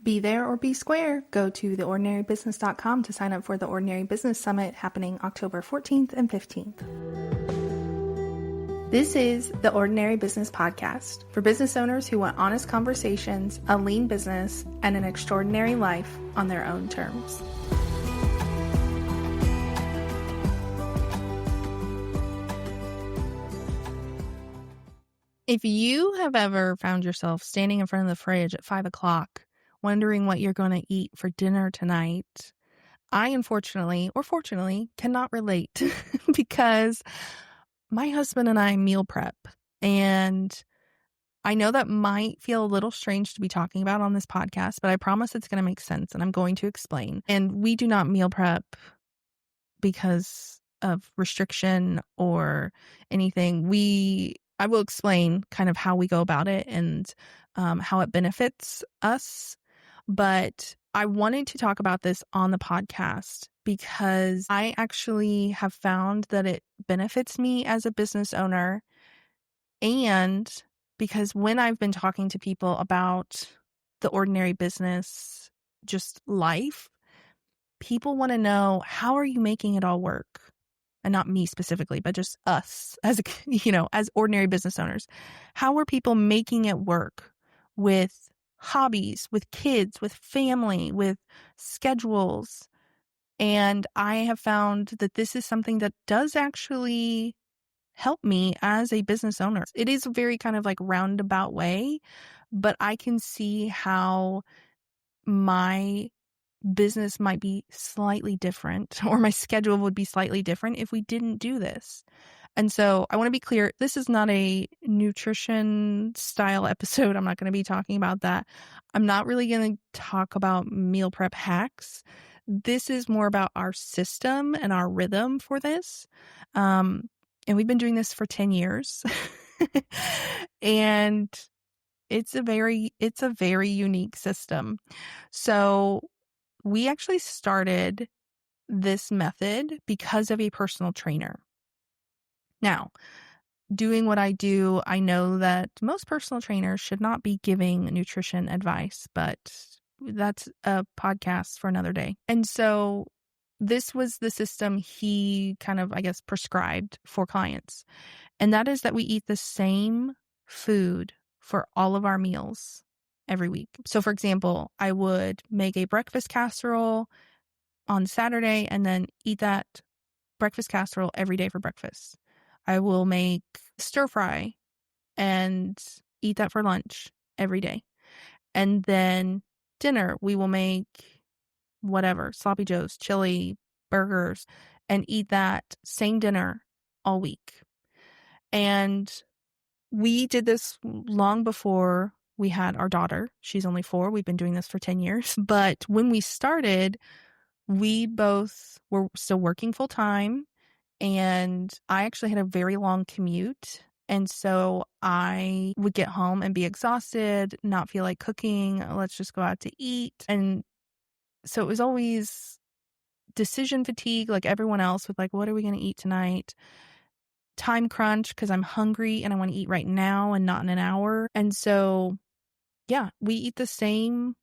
Be there or be square. Go to theordinarybusiness.com to sign up for the Ordinary Business Summit happening October 14th and 15th. This is the Ordinary Business Podcast for business owners who want honest conversations, a lean business, and an extraordinary life on their own terms. If you have ever found yourself standing in front of the fridge at 5 o'clock, wondering what you're going to eat for dinner tonight, I unfortunately, or fortunately, cannot relate because my husband and I meal prep. And I know that might feel a little strange to be talking about on this podcast, but I promise it's going to make sense and I'm going to explain. And we do not meal prep because of restriction or anything. I will explain kind of how we go about it and how it benefits us. But I wanted to talk about this on the podcast because I actually have found that it benefits me as a business owner. And because when I've been talking to people about the ordinary business, just life, people want to know, how are you making it all work? And not me specifically, but just us as as ordinary business owners. How are people making it work with hobbies, with kids, with family, with schedules? And I have found that this is something that does actually help me as a business owner. It is a very kind of like roundabout way, but I can see how my business might be slightly different, or my schedule would be slightly different if we didn't do this. And so I want to be clear, this is not a nutrition style episode. I'm not going to be talking about that. I'm not really going to talk about meal prep hacks. This is more about our system and our rhythm for this. And we've been doing this for 10 years. And it's a very unique system. So we actually started this method because of a personal trainer. Now, doing what I do, I know that most personal trainers should not be giving nutrition advice, but that's a podcast for another day. And so this was the system he kind of, I guess, prescribed for clients. And that is that we eat the same food for all of our meals every week. So for example, I would make a breakfast casserole on Saturday and then eat that breakfast casserole every day for breakfast. I will make stir fry and eat that for lunch every day. And then dinner, we will make whatever, sloppy joes, chili, burgers, and eat that same dinner all week. And we did this long before we had our daughter. She's only 4. We've been doing this for 10 years. But when we started, we both were still working full time. And I actually had a very long commute. And so I would get home and be exhausted, not feel like cooking. Let's just go out to eat. And so it was always decision fatigue, like everyone else, with like, what are we going to eat tonight? Time crunch because I'm hungry and I want to eat right now and not in an hour. And so yeah, we eat the same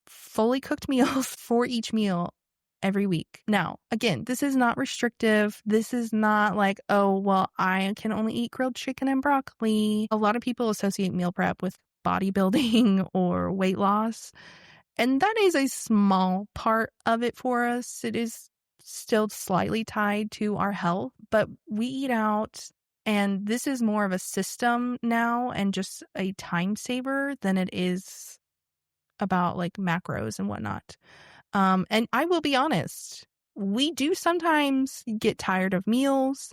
fully cooked meals for each meal every week. Now, again, this is not restrictive. This is not like, oh, well, I can only eat grilled chicken and broccoli. A lot of people associate meal prep with bodybuilding or weight loss. And that is a small part of it for us. It is still slightly tied to our health, but we eat out. And this is more of a system now and just a time saver than it is about like macros and whatnot. And I will be honest, we do sometimes get tired of meals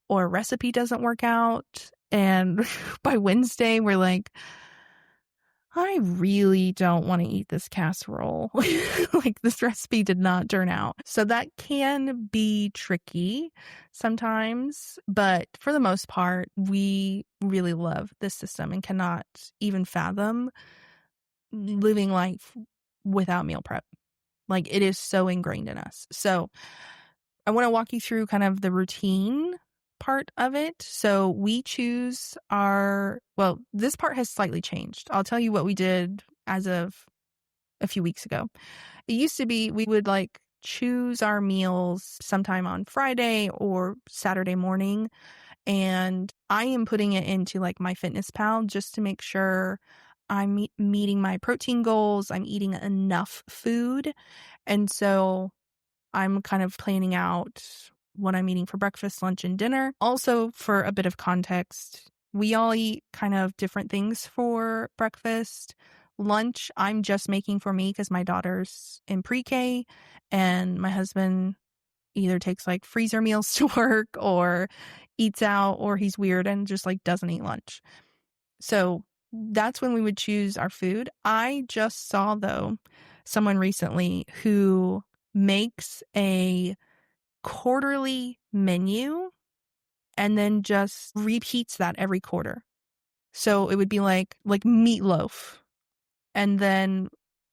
or a recipe doesn't work out. And by Wednesday, we're like, I really don't want to eat this casserole. Like this recipe did not turn out. So that can be tricky sometimes, but for the most part, we really love this system and cannot even fathom living life without meal prep. Like it is so ingrained in us. So I want to walk you through kind of the routine part of it. So we choose this part has slightly changed. I'll tell you what we did as of a few weeks ago. It used to be we would like choose our meals sometime on Friday or Saturday morning. And I am putting it into like my Fitness Pal just to make sure I'm meeting my protein goals. I'm eating enough food. And so I'm kind of planning out what I'm eating for breakfast, lunch, and dinner. Also, for a bit of context, we all eat kind of different things for breakfast. Lunch, I'm just making for me because my daughter's in pre-K and my husband either takes like freezer meals to work or eats out, or he's weird and just like doesn't eat lunch. So that's when we would choose our food. I just saw though someone recently who makes a quarterly menu and then just repeats that every quarter. So it would be like meatloaf. And then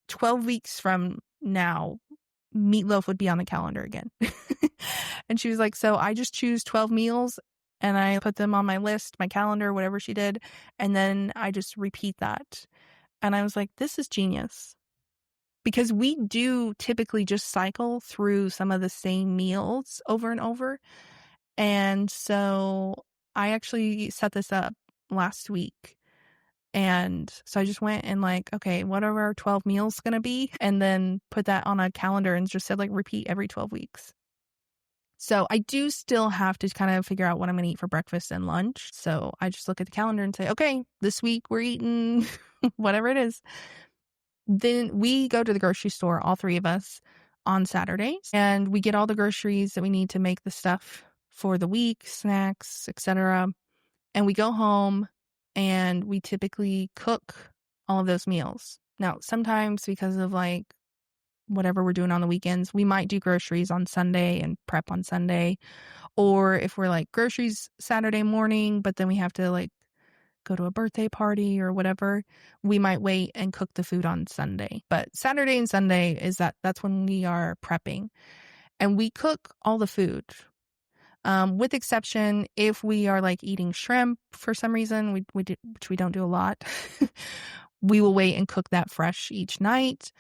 12 weeks from now, meatloaf would be on the calendar again. And she was like, so I just choose 12 meals and I put them on my list, my calendar, whatever she did. And then I just repeat that. And I was like, this is genius. Because we do typically just cycle through some of the same meals over and over. And so I actually set this up last week. And so I just went and like, okay, what are our 12 meals going to be? And then put that on a calendar and just said like repeat every 12 weeks. So I do still have to kind of figure out what I'm going to eat for breakfast and lunch. So I just look at the calendar and say, okay, this week we're eating whatever it is. Then we go to the grocery store, all three of us, on Saturdays, and we get all the groceries that we need to make the stuff for the week, snacks, etc. And we go home and we typically cook all of those meals. Now, sometimes because of like whatever we're doing on the weekends, we might do groceries on Sunday and prep on Sunday. Or if we're like groceries Saturday morning, but then we have to like go to a birthday party or whatever, we might wait and cook the food on Sunday. But Saturday and Sunday that's when we are prepping. And we cook all the food. With exception, if we are like eating shrimp for some reason, which we don't do a lot, we will wait and cook that fresh each night.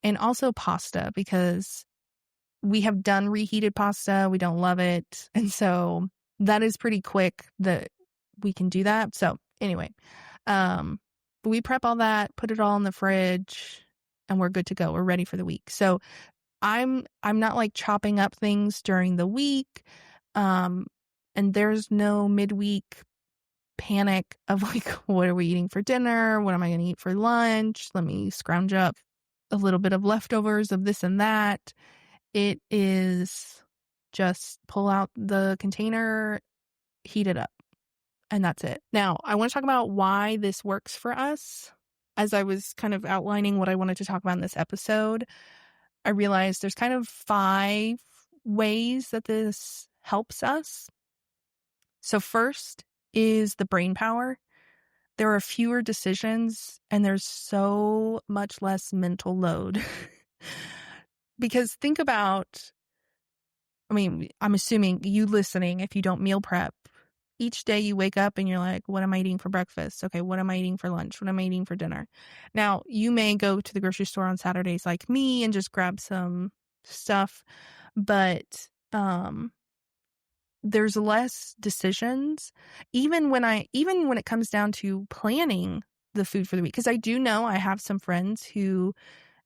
And also pasta, because we have done reheated pasta. We don't love it. And so that is pretty quick that we can do that. So anyway, we prep all that, put it all in the fridge, and we're good to go. We're ready for the week. So I'm not like chopping up things during the week. And there's no midweek panic of like, what are we eating for dinner? What am I going to eat for lunch? Let me scrounge up a little bit of leftovers of this and that. It is just pull out the container, heat it up, and that's it. Now, I want to talk about why this works for us. As I was kind of outlining what I wanted to talk about in this episode, I realized there's kind of 5 ways that this helps us. So first is the brain power. There are fewer decisions and there's so much less mental load. Because think about, I'm assuming you listening, if you don't meal prep, each day you wake up and you're like, what am I eating for breakfast? Okay, what am I eating for lunch? What am I eating for dinner? Now, you may go to the grocery store on Saturdays like me and just grab some stuff, but there's less decisions, even when it comes down to planning the food for the week. Because I do know I have some friends who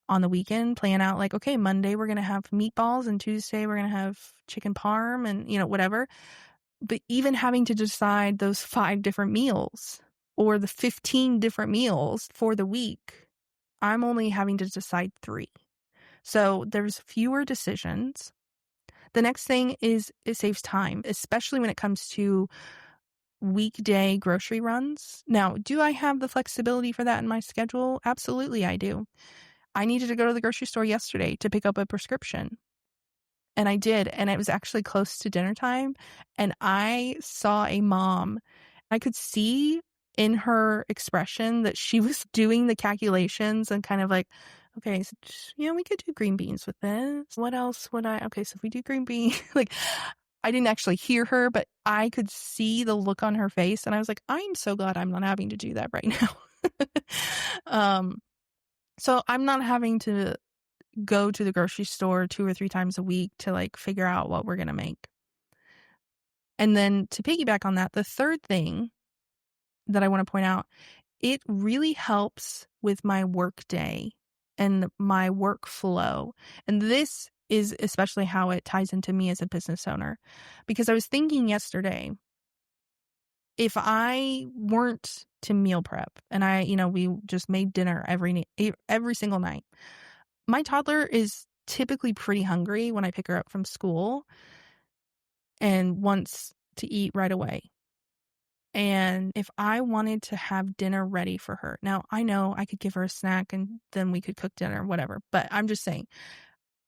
on the weekend plan out like, okay, Monday we're going to have meatballs and Tuesday we're going to have chicken parm and, whatever. But even having to decide those 5 different meals or the 15 different meals for the week, I'm only having to decide 3. So there's fewer decisions. The next thing is it saves time, especially when it comes to weekday grocery runs. Now, do I have the flexibility for that in my schedule? Absolutely, I do. I needed to go to the grocery store yesterday to pick up a prescription. And I did. And it was actually close to dinner time. And I saw a mom. I could see in her expression that she was doing the calculations and kind of like, okay, so, we could do green beans with this. What else would okay, so if we do green beans, like I didn't actually hear her, but I could see the look on her face. And I was like, I'm so glad I'm not having to do that right now. So I'm not having to go to the grocery store 2 or 3 times a week to like figure out what we're going to make. And then to piggyback on that, the third thing that I want to point out, it really helps with my work day and my workflow. And this is especially how it ties into me as a business owner, because I was thinking yesterday, if I weren't to meal prep and we just made dinner every single night, my toddler is typically pretty hungry when I pick her up from school and wants to eat right away. And if I wanted to have dinner ready for her, now I know I could give her a snack and then we could cook dinner, whatever. But I'm just saying,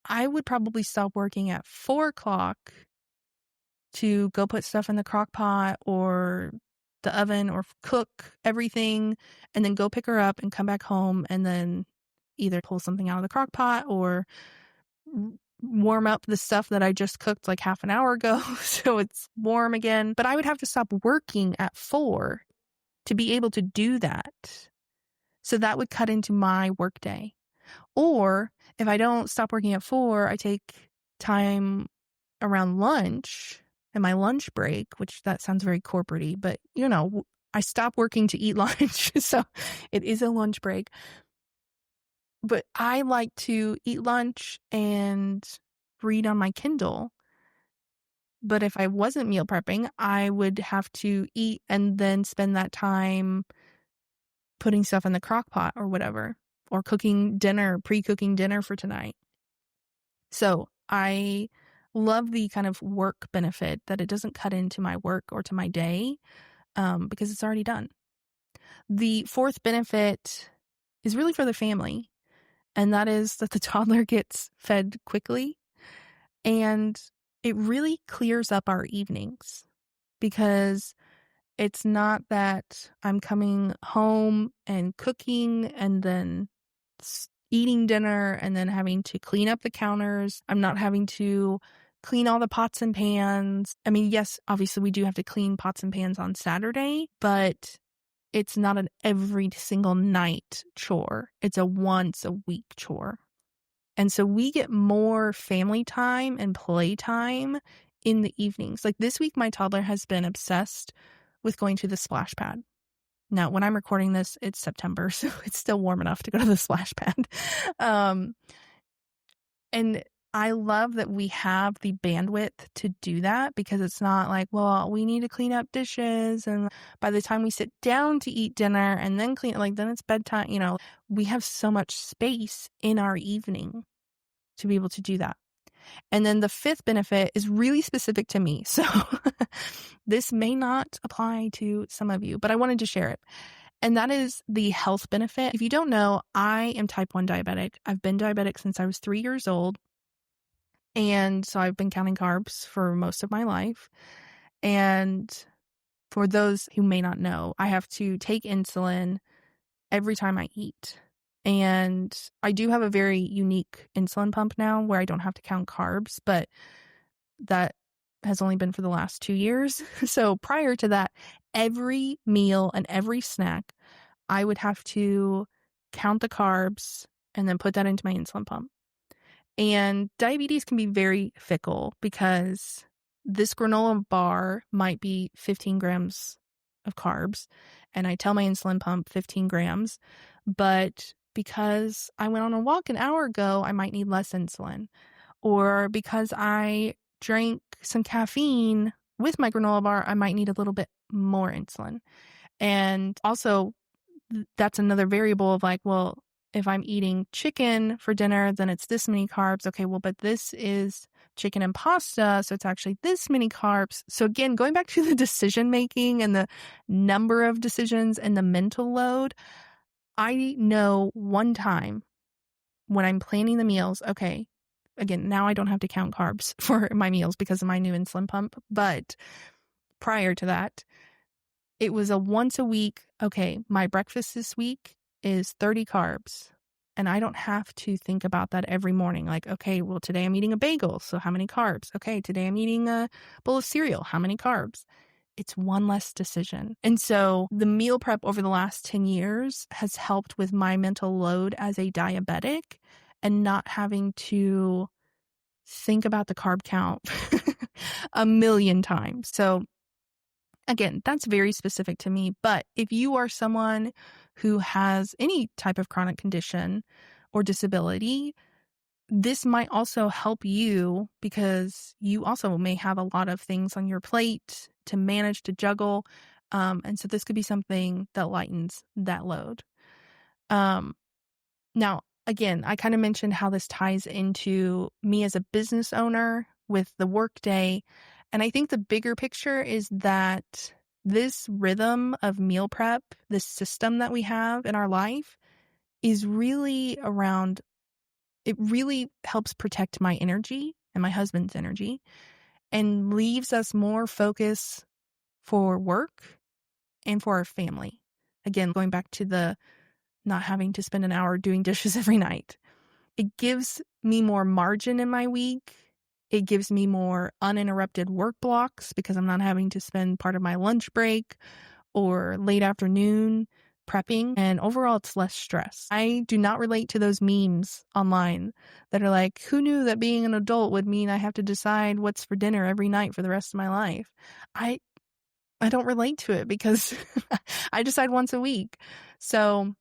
I would probably stop working at 4 o'clock to go put stuff in the crock pot or the oven or cook everything and then go pick her up and come back home and then either pull something out of the crock pot or warm up the stuff that I just cooked like half an hour ago so it's warm again. But I would have to stop working at 4 to be able to do that. So that would cut into my workday. Or if I don't stop working at 4, I take time around lunch and my lunch break, which that sounds very corporate-y, but I stop working to eat lunch. So it is a lunch break. But I like to eat lunch and read on my Kindle. But if I wasn't meal prepping, I would have to eat and then spend that time putting stuff in the crock pot or whatever, or cooking dinner, pre-cooking dinner for tonight. So I love the kind of work benefit that it doesn't cut into my work or to my day because it's already done. The fourth benefit is really for the family, and that is that the toddler gets fed quickly, and it really clears up our evenings because it's not that I'm coming home and cooking and then eating dinner and then having to clean up the counters. I'm not having to clean all the pots and pans. I mean, yes, obviously we do have to clean pots and pans on Saturday, but it's not an every single night chore. It's a once a week chore. And so we get more family time and play time in the evenings. Like this week, my toddler has been obsessed with going to the splash pad. Now, when I'm recording this, it's September, so it's still warm enough to go to the splash pad. And I love that we have the bandwidth to do that because it's not like, well, we need to clean up dishes. And by the time we sit down to eat dinner and then clean, like then it's bedtime, we have so much space in our evening to be able to do that. And then the fifth benefit is really specific to me. So this may not apply to some of you, but I wanted to share it. And that is the health benefit. If you don't know, I am type 1 diabetic. I've been diabetic since I was 3 years old. And so I've been counting carbs for most of my life. And for those who may not know, I have to take insulin every time I eat. And I do have a very unique insulin pump now where I don't have to count carbs, but that has only been for the last 2 years. So prior to that, every meal and every snack, I would have to count the carbs and then put that into my insulin pump. And diabetes can be very fickle because this granola bar might be 15 grams of carbs, and I tell my insulin pump 15 grams, but because I went on a walk an hour ago, I might need less insulin. Or because I drank some caffeine with my granola bar, I might need a little bit more insulin. And also, that's another variable of like, well, if I'm eating chicken for dinner, then it's this many carbs. Okay, well, but this is chicken and pasta, so it's actually this many carbs. So again, going back to the decision making and the number of decisions and the mental load, I know one time when I'm planning the meals, okay, again, now I don't have to count carbs for my meals because of my new insulin pump. But prior to that, it was a once a week, okay, my breakfast this week is 30 carbs. And I don't have to think about that every morning. Like, okay, well, today I'm eating a bagel. So how many carbs? Okay, today I'm eating a bowl of cereal. How many carbs? it's one less decision. And so the meal prep over the last 10 years has helped with my mental load as a diabetic and not having to think about the carb count a million times. So again, that's very specific to me. But if you are someone who has any type of chronic condition or disability, this might also help you because you also may have a lot of things on your plate to manage, to juggle. And so this could be something that lightens that load. Now, again, I kind of mentioned how this ties into me as a business owner with the Workday. And I think the bigger picture is that this rhythm of meal prep, this system that we have in our life, is really around, it really helps protect my energy and my husband's energy and leaves us more focus for work and for our family. Again, going back to the not having to spend an hour doing dishes every night. It gives me more margin in my week. It gives me more uninterrupted work blocks because I'm not having to spend part of my lunch break or late afternoon prepping. And overall, it's less stress. I do not relate to those memes online that are like, who knew that being an adult would mean I have to decide what's for dinner every night for the rest of my life? I don't relate to it because I decide once a week. So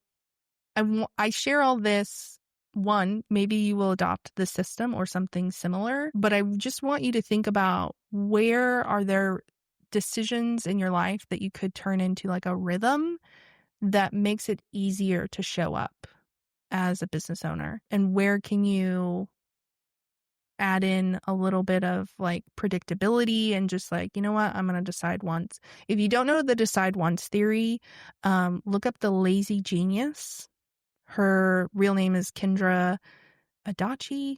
I share all this. One, maybe you will adopt the system or something similar, but I just want you to think about where are there decisions in your life that you could turn into like a rhythm that makes it easier to show up as a business owner, and where can you add in a little bit of like predictability and just like, you know what, I'm going to decide once. If you don't know the decide once theory, look up the lazy genius. Her real name is Kendra Adachi.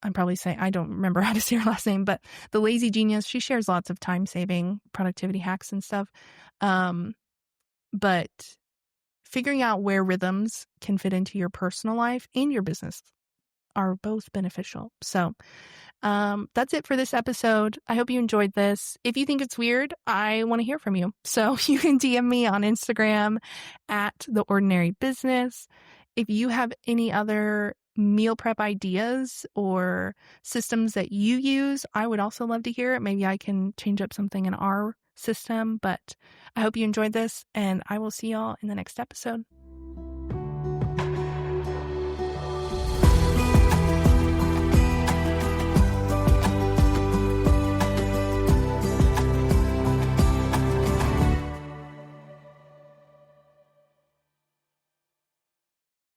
I'm probably saying, I don't remember how to say her last name, but the lazy genius, she shares lots of time saving productivity hacks and stuff. But figuring out where rhythms can fit into your personal life and your business are both beneficial. So that's it for this episode. I hope you enjoyed this. If you think it's weird, I want to hear from you. So you can DM me on Instagram at The Ordinary Business. If you have any other meal prep ideas or systems that you use, I would also love to hear it. Maybe I can change up something in our system, but I hope you enjoyed this, and I will see y'all in the next episode.